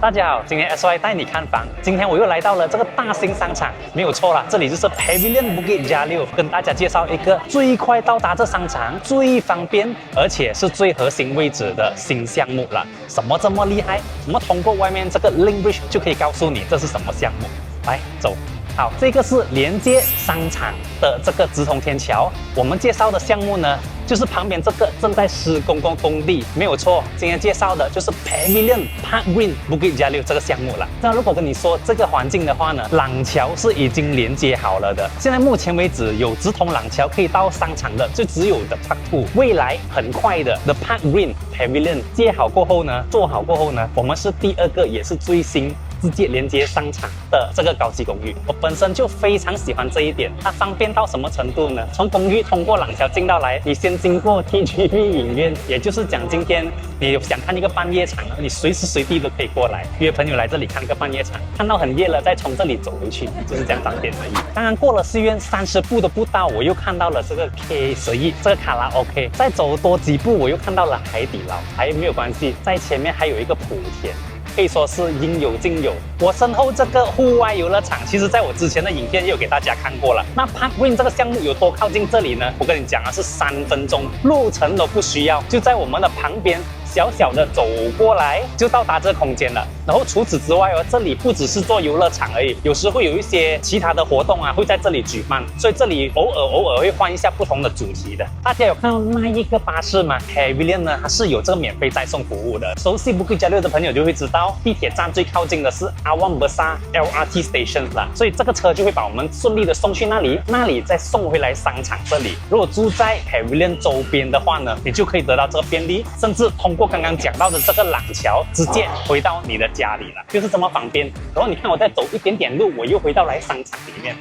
大家好，今天 SY 带你看房。今天我又来到了这个大型商场，没有错啦，这里就是 Pavilion Bukit Jalil， 跟大家介绍一个最快到达这商场、最方便，而且是最核心位置的新项目了。什么这么厉害？我们通过外面这个 Link Bridge 就可以告诉你这是什么项目。来，走。好，这个是连接商场的这个直通天桥。我们介绍的项目呢，就是旁边这个正在施工工地，没有错。今天介绍的就是 Pavilion Park Green Bukit Jalil 这个项目了。那如果跟你说这个环境的话呢，廊桥是已经连接好了的。现在目前为止有直通廊桥可以到商场的，就只有的 Park 2。未来很快的 The Park Green Pavilion 接好过后呢，做好过后呢，我们是第二个也是最新直接连接商场的这个高级公寓。我本身就非常喜欢这一点，它方便到什么程度呢？从公寓通过廊桥进到来，你先经过 TGV 影院，也就是讲今天你想看一个半夜场，你随时随地都可以过来约朋友来这里看个半夜场，看到很夜了再从这里走回去，就是这样方便而已。当然过了戏院30步都不到，我又看到了这个 K11这个卡拉 OK， 再走多几步我又看到了海底捞，还没有关系，在前面还有一个莆田。可以说是应有尽有。我身后这个户外游乐场，其实在我之前的影片也有给大家看过了。那 Park Green 这个项目有多靠近这里呢？我跟你讲啊，是3分钟，路程都不需要，就在我们的旁边。小小的走过来就到达这个空间了。然后除此之外哦，这里不只是做游乐场而已，有时会有一些其他的活动啊，会在这里举办。所以这里偶尔会换一下不同的主题的。大家有看到那一个巴士吗 ？Pavilion 呢，它是有这个免费载送服务的。熟悉 Bukit Jalil 的朋友就会知道，地铁站最靠近的是 Awang Besar LRT Station 啦，所以这个车就会把我们顺利的送去那里再送回来商场这里。如果住在 Pavilion 周边的话呢，你就可以得到这个便利，甚至通过刚刚讲到的这个廊桥，直接回到你的家里了，就是这么方便。然后你看我再走一点点路，我又回到来商场里面。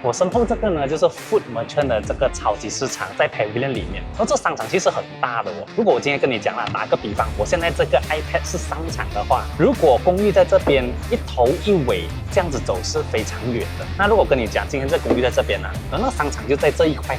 我身后这个呢，就是 Food Merchant 的这个超级市场，在 Pavilion 里面。然后这商场其实很大的哦。如果我今天跟你讲了，打个比方，我现在这个 iPad 是商场的话，如果公寓在这边一头一尾这样子走是非常远的。那如果跟你讲，今天这公寓在这边呢，而那个商场就在这一块。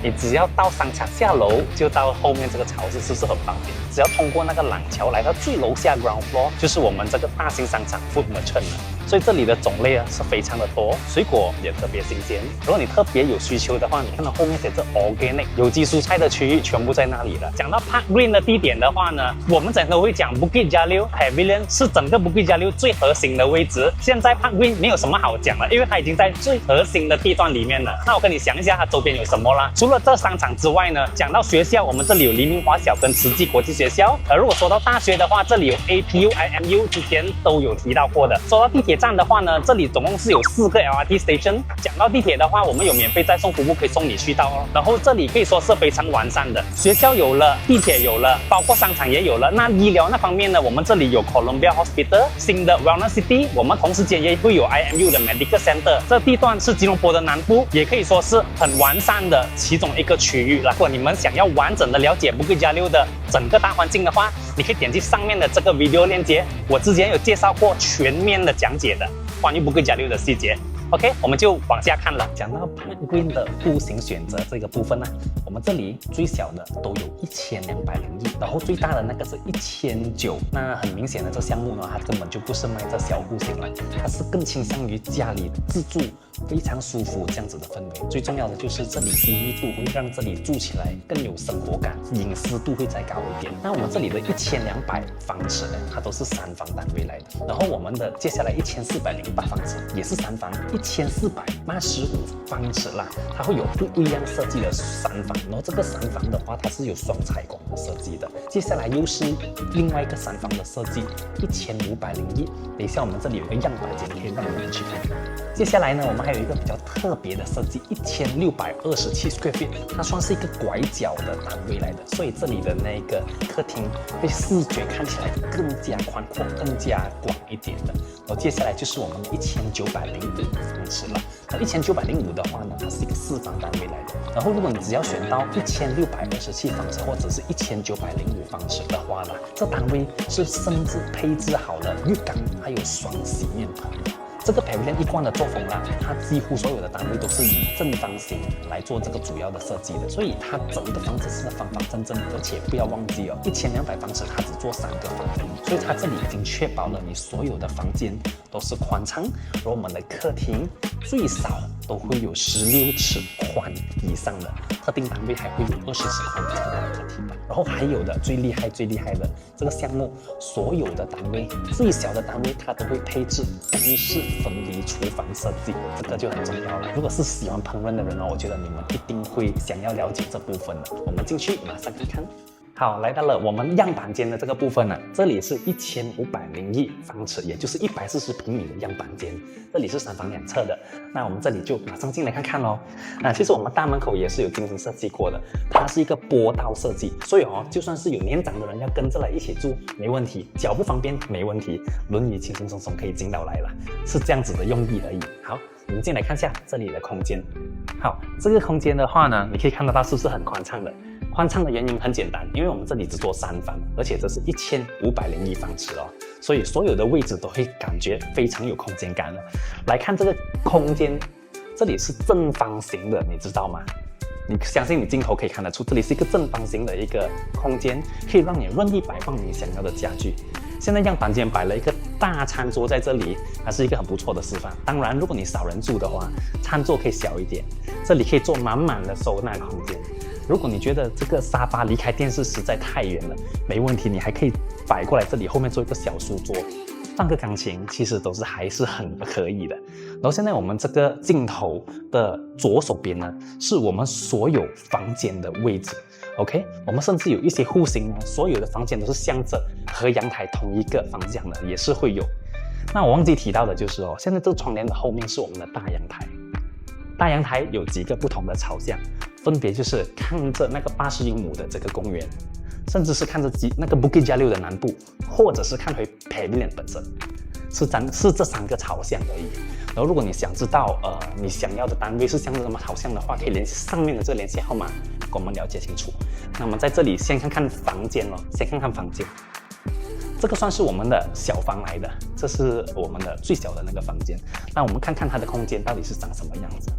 你只要到商场下楼，就到后面这个超市，是不是很方便？只要通过那个廊桥来到最楼下 ground floor， 就是我们这个大型商场 Food Merchant 了。所以这里的种类啊是非常的多，水果也特别新鲜。如果你特别有需求的话，你看到后面写着 Organic 有机蔬菜的区域全部在那里了。讲到 Park Green 的地点的话呢，我们整个会讲 Bukit Jalil Pavilion 是整个 Bukit Jalil 最核心的位置。现在 Park Green 没有什么好讲了，因为它已经在最核心的地段里面了。那我跟你讲一下它周边有什么啦。除了这商场之外呢，讲到学校，我们这里有黎明华小跟慈济国际学校。如果说到大学的话，这里有 APU、IMU， 之前都有提到过的。说到地铁站的话呢，这里总共是有4个 LRT station。讲到地铁的话，我们有免费载送服务可以送你去到哦。然后这里可以说是非常完善的，学校有了，地铁有了，包括商场也有了。那医疗那方面呢，我们这里有 Columbia Hospital 新的 Wellness City， 我们同时间也会有 IMU 的 Medical Center。这地段是吉隆坡的南部，也可以说是很完善的其中一个区域了。如果你们想要完整的了解 Bukit Jalil 的整个大环境的话，你可以点击上面的这个 video 链接，我之前有介绍过全面的讲解的关于 Bukit Jalil 的细节。OK， 我们就往下看了。讲到 Park Green 的户型选择这个部分呢，我们这里最小的都有1201，然后最大的那个是1900。那很明显的，这项目呢，它根本就不是卖这小户型了，它是更倾向于家里自住，非常舒服这样子的氛围。最重要的就是这里低密度会让这里住起来更有生活感，隐私度会再高一点。那我们这里的1200方尺呢，它都是3房单位来的。然后我们的接下来1408方尺也是3房。1485方尺啦，它会有不一样设计的3房，然后这个3房的话，它是有双采光的设计的。接下来又是另外一个3房的设计，1501。等一下我们这里有个样板间可以让我们去看。接下来呢，我们还有一个比较特别的设计，1627 square feet， 它算是一个拐角的单位来的，所以这里的那个客厅会视觉看起来更加宽阔、更加广一点的。然后接下来就是我们1905方尺了。那1905的话呢，它是一个4房单位来的。然后如果你只要选到1627方尺或者是1905方尺的话呢，这单位是甚至配置好了浴缸，还有双洗面盆。这个 Pavilion 一贯的作风啦，它几乎所有的单位都是以正方形来做这个主要的设计的，所以它整个房子是方方正正，而且不要忘记哦，1200方尺它只做3个房间，所以它这里已经确保了你所有的房间都是宽敞，而我们的客厅最少都会有16尺宽以上的，特定单位还会有20尺宽的客厅的。然后还有的最厉害的这个项目，所有的单位最小的单位它都会配置干式分离厨房设计，这个就很重要了。如果是喜欢烹饪的人哦，我觉得你们一定会想要了解这部分的。我们进去马上看看。好，来到了我们样板间的这个部分呢，这里是1501方尺，也就是140平米的样板间。这里是3房2厕的，那我们这里就马上进来看看咯。其实我们大门口也是有精心设计过的，它是一个坡道设计，所以就算是有年长的人要跟着来一起住，没问题，脚不方便没问题，轮椅轻轻松松可以进到来了，是这样子的用意而已。好，我们进来看一下这里的空间。好，这个空间的话呢，你可以看得到是不是很宽敞的？宽敞的原因很简单，因为我们这里只做3房，而且这是1501方尺哦，所以所有的位置都会感觉非常有空间感了。来看这个空间，这里是正方形的，你知道吗？你相信你镜头可以看得出，这里是一个正方形的一个空间，可以让你任意摆放你想要的家具。现在样板间摆了一个大餐桌在这里，还是一个很不错的示范。当然，如果你少人住的话，餐桌可以小一点，这里可以做满满的收纳空间。如果你觉得这个沙发离开电视实在太远了，没问题，你还可以摆过来这里后面做一个小书桌，放个钢琴，其实都是还是很可以的。然后现在我们这个镜头的左手边呢，是我们所有房间的位置。OK， 我们甚至有一些户型呢，所有的房间都是向着和阳台同一个方向的，也是会有。那我忘记提到的就是现在这个窗帘的后面是我们的大阳台。大阳台有几个不同的朝向，分别就是看着那个80英亩的这个公园，甚至是看着那个 Bukit Jalil 的南部，或者是看回 Pavilion 本身，是这3个朝向而已。然后如果你想知道你想要的单位是向着什么朝向的话，可以联系上面的这个联系号码，跟我们了解清楚。那么在这里先看看房间咯，先看看房间。这个算是我们的小房来的，这是我们的最小的那个房间。那我们看看它的空间到底是长什么样子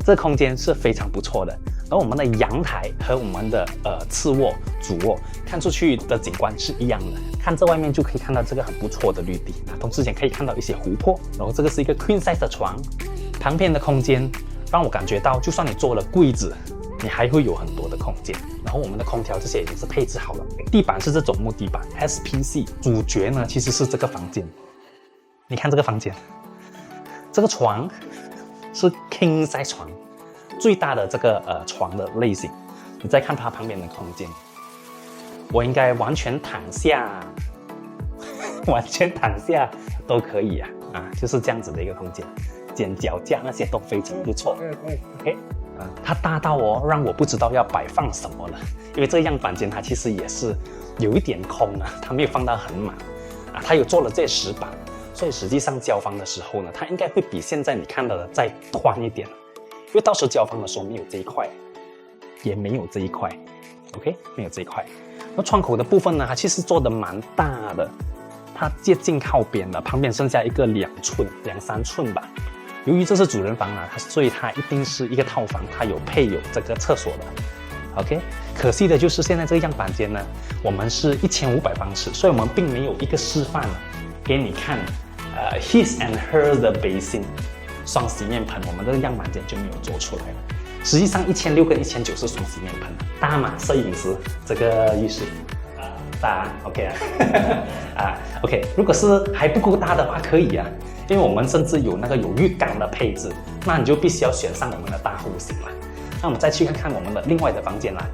这空间是非常不错的。然后我们的阳台和我们的次卧、主卧看出去的景观是一样的，看这外面就可以看到这个很不错的绿地同时间可以看到一些湖泊。然后这个是一个 queen size 的床，旁边的空间让我感觉到，就算你做了柜子，你还会有很多的空间。然后我们的空调这些已经是配置好了，地板是这种木地板 SPC。主角呢其实是这个房间，你看这个房间，这个床是 king size 床，最大的这个床的类型。你再看它旁边的空间，我应该完全躺下，完全躺下都可以就是这样子的一个空间，剪脚架那些都非常不错。OK。它大到让我不知道要摆放什么了，因为这样板间它其实也是有一点空它没有放到很满它有做了这石板，所以实际上交房的时候呢，它应该会比现在你看到的再宽一点，因为到时候交房的时候没有这一块，也没有这一块 ，OK， 没有这一块。那窗口的部分呢，它其实做的蛮大的，它接近靠边了，旁边剩下一个2寸、2-3寸吧。由于这是主人房所以它一定是一个套房，它配有这个厕所的 ，OK。可惜的就是现在这个样板间呢，我们是1500方尺，所以我们并没有一个示范给你看，his and her 的 basin 双洗面盆，我们这个样板间就没有做出来了。实际上1600跟1900是双洗面盆，大吗？摄影师，这个浴室大 ，OK OK， 如果是还不够大的话，可以因为我们甚至有那个有浴缸的配置，那你就必须要选上我们的大户型了。那我们再去看看我们的另外的房间啦。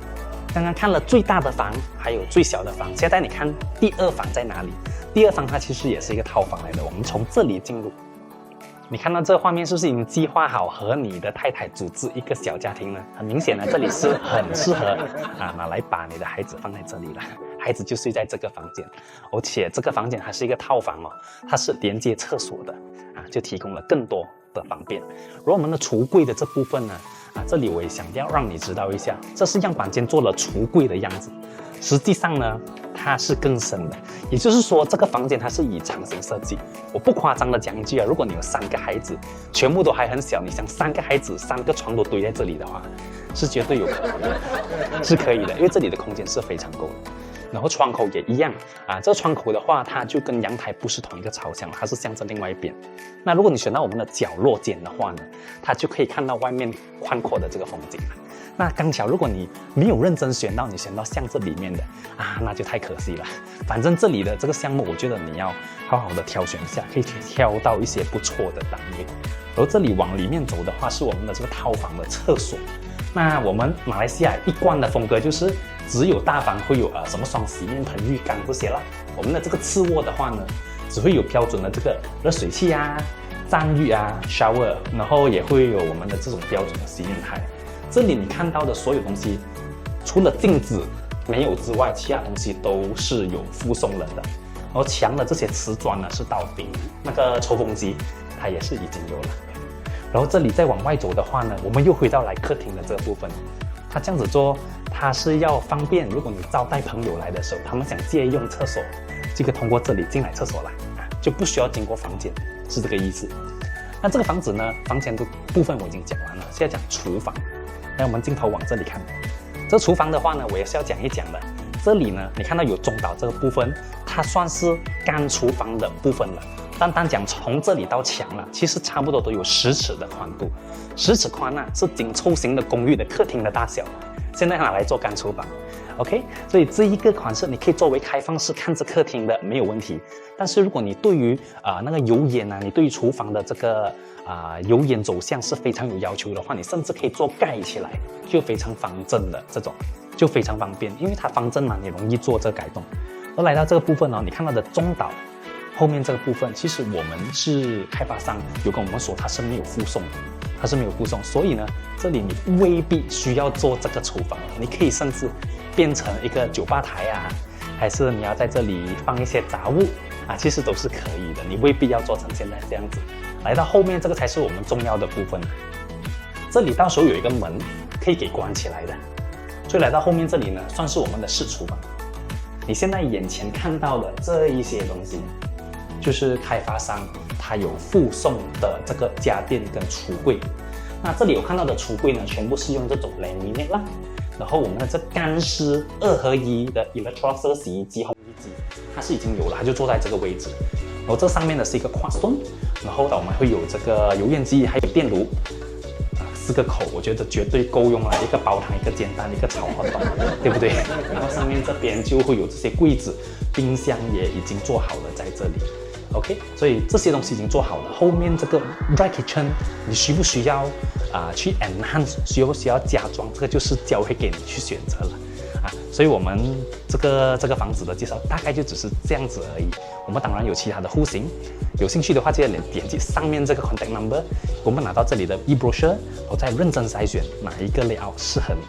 刚刚看了最大的房，还有最小的房，现在你看第2房在哪里？第2房它其实也是一个套房来的，我们从这里进入。你看到这画面是不是已经计划好和你的太太组织一个小家庭呢？很明显这里是很适合拿来把你的孩子放在这里了。孩子就睡在这个房间，而且这个房间还是一个套房它是连接厕所的就提供了更多的方便。而我们的橱柜的这部分呢这里我也想要让你知道一下，这是样板间做了橱柜的样子。实际上呢，它是更深的。也就是说，这个房间它是以长形设计。我不夸张的讲一句啊，如果你有3个孩子，全部都还很小，你想3个孩子3个床都堆在这里的话，是绝对有可能的，是可以的，因为这里的空间是非常够的。然后窗口也一样啊，这个窗口的话，它就跟阳台不是同一个朝向，它是向着另外一边。那如果你选到我们的角落间的话呢，它就可以看到外面宽阔的这个风景了。那刚巧，如果你没有认真选到，你选到向这里面的啊，那就太可惜了。反正这里的这个项目，我觉得你要好好的挑选一下，可以挑到一些不错的单位。然后这里往里面走的话，是我们的这个套房的厕所。那我们马来西亚一贯的风格就是只有大房会有什么双洗面盆、浴缸这些啦。我们的这个次卧的话呢，只会有标准的这个热水器啊、沐浴啊、shower， 然后也会有我们的这种标准的洗面台。这里你看到的所有东西，除了镜子没有之外，其他东西都是有附送人的。然后墙的这些瓷砖呢是到顶，那个抽风机它也是已经有了。然后这里再往外走的话呢，我们又回到来客厅的这个部分。它这样子做，它是要方便，如果你招待朋友来的时候，他们想借用厕所，就可以通过这里进来厕所来，就不需要经过房间，是这个意思。那这个房子呢，房间的部分我已经讲完了，现在讲厨房。来，我们镜头往这里看。这厨房的话呢，我也是要讲一讲的。这里呢，你看到有中岛这个部分，它算是干厨房的部分了。单讲从这里到墙了，其实差不多都有10尺的宽度，10尺宽啊，是紧凑型的公寓的客厅的大小。现在拿来做干厨房 ，OK？ 所以这一个款式你可以作为开放式看着客厅的没有问题。但是如果你对于那个油烟啊，你对于厨房的这个油烟走向是非常有要求的话，你甚至可以做盖起来，就非常方正的这种，就非常方便，因为它方正嘛，你容易做这个改动。而来到这个部分呢，你看到的中岛后面这个部分，其实我们是开发商有跟我们说它是没有附送的，它是没有附送，所以呢，这里你未必需要做这个厨房，你可以甚至变成一个酒吧台啊，还是你要在这里放一些杂物啊，其实都是可以的，你未必要做成现在这样子。来到后面这个才是我们重要的部分，这里到时候有一个门可以给关起来的，所以来到后面这里呢，算是我们的试厨房。你现在眼前看到的这一些东西，就是开发商它有附送的这个家电跟橱柜。那这里我看到的橱柜呢，全部是用这种 laminate 啦。然后我们的这干湿2合1的 Electrolux 洗衣机、烘衣机，它是已经有了，它就坐在这个位置。然后这上面呢是一个跨stone，然后我们会有这个油烟机，还有电炉。4个口，我觉得绝对够用了，一个煲汤，一个煎蛋，一个炒活动，对不对？然后上面这边就会有这些柜子，冰箱也已经做好了在这里 ，OK， 所以这些东西已经做好了。后面这个 dry kitchen， 你需不需要去 enhance， 需不需要加装？这个就是交回给你去选择了啊。所以我们这个房子的介绍大概就只是这样子而已。我们当然有其他的户型，有兴趣的话记得点击上面这个 contact number， 我们拿到这里的 e-brochure， 我再认真筛选哪一个 layout 适合你。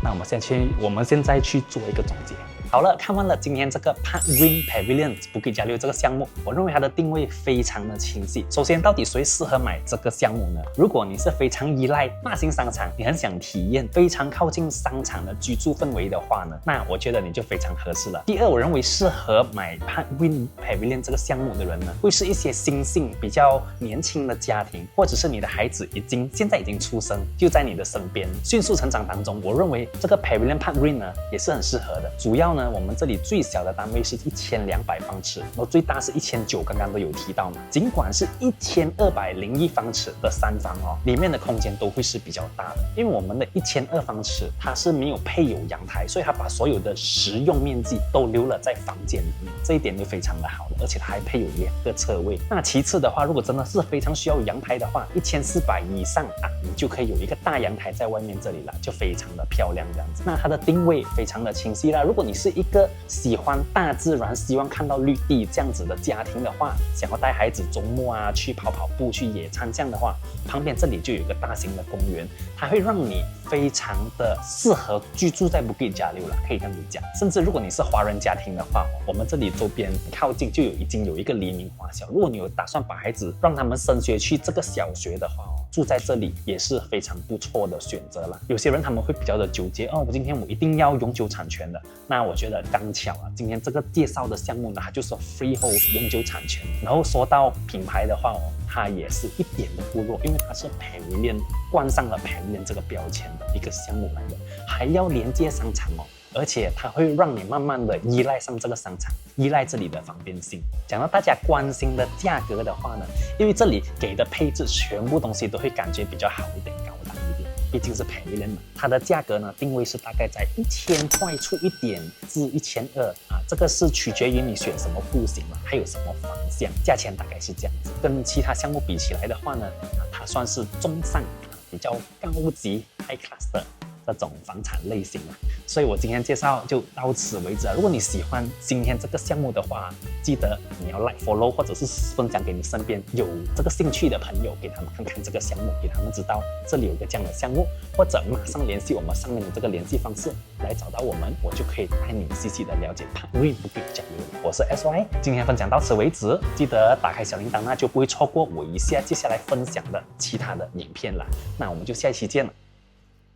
那我们现在去做一个总结。好了，看完了今天这个 Park Wing Pavilion Bukit Jalil 这个项目，我认为它的定位非常的清晰。首先，到底谁适合买这个项目呢？如果你是非常依赖大型商场，你很想体验非常靠近商场的居住氛围的话呢，那我觉得你就非常合适了。第二，我认为适合买 Park Wing Pavilion 这个项目的人呢，会是一些新兴比较年轻的家庭，或者是你的孩子现在已经出生，就在你的身边，迅速成长当中。我认为这个 Pavilion Park Wing 呢也是很适合的。主要呢，我们这里最小的单位是1200方尺，然后最大是1900，刚刚都有提到嘛。尽管是1201方尺的3房哦，里面的空间都会是比较大的，因为我们的1200方尺它是没有配有阳台，所以它把所有的实用面积都留了在房间里面，这一点就非常的好了，而且它还配有2个车位。那其次的话，如果真的是非常需要有阳台的话，1400以上你就可以有一个大阳台在外面这里了，就非常的漂亮这样子。那它的定位非常的清晰啦。如果你是一个喜欢大自然、希望看到绿地这样子的家庭的话，想要带孩子周末去跑步、去野餐这样的话，旁边这里就有一个大型的公园，它会让你非常的适合居住在 Bukit Jalil 了，可以这样子讲。甚至如果你是华人家庭的话，我们这里周边靠近就已经有一个黎明华小，如果你有打算把孩子让他们升学去这个小学的话住在这里也是非常不错的选择了。有些人他们会比较的纠结哦，今天我一定要永久产权的。那我觉得刚巧啊，今天这个介绍的项目呢，它就是 freehold 永久产权。然后说到品牌的话哦，它也是一点都不弱，因为它是 Pavilion 冠上了 Pavilion 这个标签的一个项目来的，还要连接商场哦。而且它会让你慢慢的依赖上这个商场，依赖这里的方便性。讲到大家关心的价格的话呢，因为这里给的配置全部东西都会感觉比较好一点，高档一点，毕竟是Pavilion嘛。它的价格呢定位是大概在1000块出一点至1200啊，这个是取决于你选什么户型了，还有什么方向，价钱大概是这样子。跟其他项目比起来的话呢，它算是中上，比较高级 high class 的这种房产类型了，所以我今天介绍就到此为止了。如果你喜欢今天这个项目的话，记得你要 like follow 或者是分享给你身边有这个兴趣的朋友，给他们看看这个项目，给他们知道这里有个这样的项目，或者马上联系我们上面的这个联系方式来找到我们，我就可以带你细细的了解Pavilion Bukit Jalil。我是 SY， 今天分享到此为止，记得打开小铃铛，那就不会错过我接下来分享的其他的影片了。那我们就下一期见了，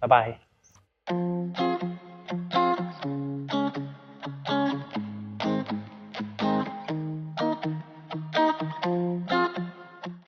拜拜。